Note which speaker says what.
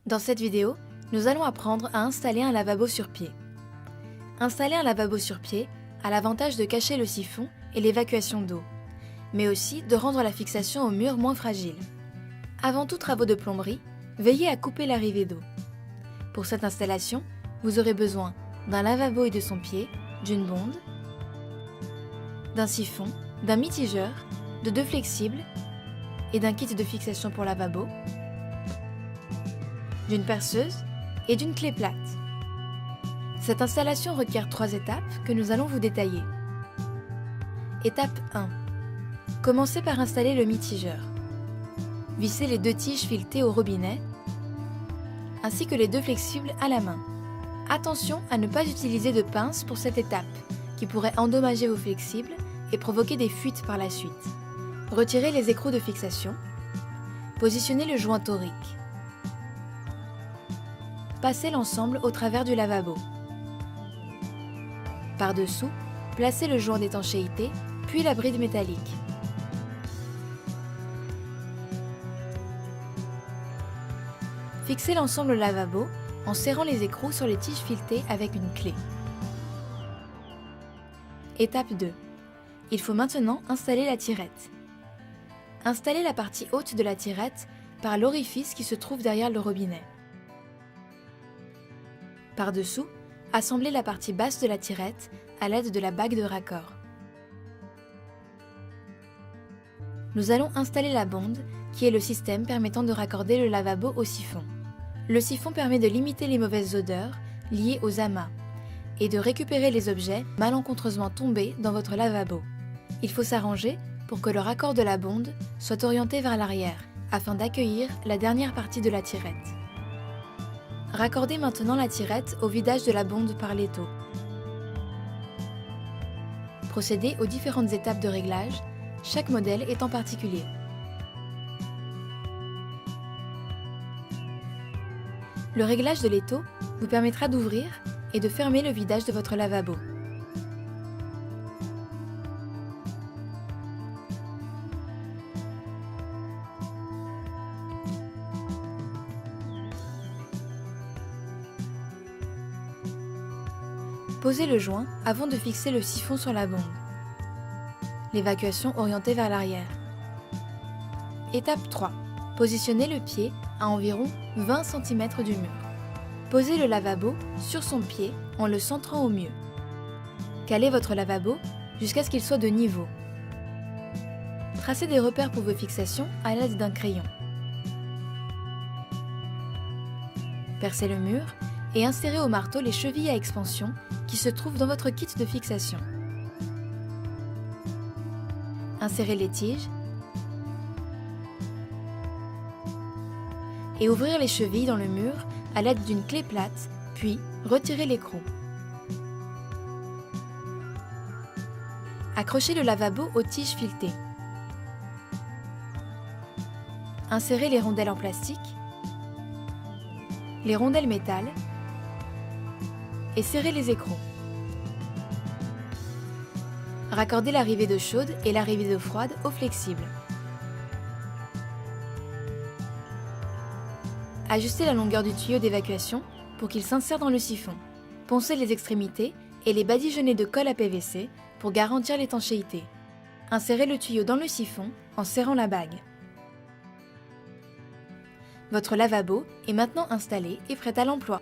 Speaker 1: Dans cette vidéo, nous allons apprendre à installer un lavabo sur pied. Installer un lavabo sur pied a l'avantage de cacher le siphon et l'évacuation d'eau, mais aussi de rendre la fixation au mur moins fragile. Avant tout travaux de plomberie, veillez à couper l'arrivée d'eau. Pour cette installation, vous aurez besoin d'un lavabo et de son pied, d'une bonde, d'un siphon, d'un mitigeur, de 2 flexibles et d'un kit de fixation pour lavabo, d'une perceuse et d'une clé plate. Cette installation requiert 3 étapes que nous allons vous détailler. Étape 1. Commencez par installer le mitigeur. Vissez les 2 tiges filetées au robinet ainsi que les 2 flexibles à la main. Attention à ne pas utiliser de pince pour cette étape qui pourrait endommager vos flexibles et provoquer des fuites par la suite. Retirez les écrous de fixation. Positionnez le joint torique. Passez l'ensemble au travers du lavabo. Par-dessous, placez le joint d'étanchéité, puis la bride métallique. Fixez l'ensemble au lavabo en serrant les écrous sur les tiges filetées avec une clé. Étape 2. Il faut maintenant installer la tirette. Installez la partie haute de la tirette par l'orifice qui se trouve derrière le robinet. Par-dessous, assemblez la partie basse de la tirette à l'aide de la bague de raccord. Nous allons installer la bonde, qui est le système permettant de raccorder le lavabo au siphon. Le siphon permet de limiter les mauvaises odeurs liées aux amas et de récupérer les objets malencontreusement tombés dans votre lavabo. Il faut s'arranger pour que le raccord de la bonde soit orienté vers l'arrière, afin d'accueillir la dernière partie de la tirette. Raccordez maintenant la tirette au vidage de la bonde par l'étau. Procédez aux différentes étapes de réglage, chaque modèle étant particulier. Le réglage de l'étau vous permettra d'ouvrir et de fermer le vidage de votre lavabo. Posez le joint avant de fixer le siphon sur la bonde. L'évacuation orientée vers l'arrière. Étape 3. Positionnez le pied à environ 20 cm du mur. Posez le lavabo sur son pied en le centrant au mieux. Calez votre lavabo jusqu'à ce qu'il soit de niveau. Tracez des repères pour vos fixations à l'aide d'un crayon. Percez le mur et insérez au marteau les chevilles à expansion qui se trouvent dans votre kit de fixation. Insérez les tiges et ouvrez les chevilles dans le mur à l'aide d'une clé plate, puis retirez l'écrou. Accrochez le lavabo aux tiges filetées. Insérez les rondelles en plastique, les rondelles métal et serrez les écrous. Raccordez l'arrivée d'eau chaude et l'arrivée d'eau froide au flexible. Ajustez la longueur du tuyau d'évacuation pour qu'il s'insère dans le siphon. Poncez les extrémités et les badigeonnez de colle à PVC pour garantir l'étanchéité. Insérez le tuyau dans le siphon en serrant la bague. Votre lavabo est maintenant installé et prêt à l'emploi.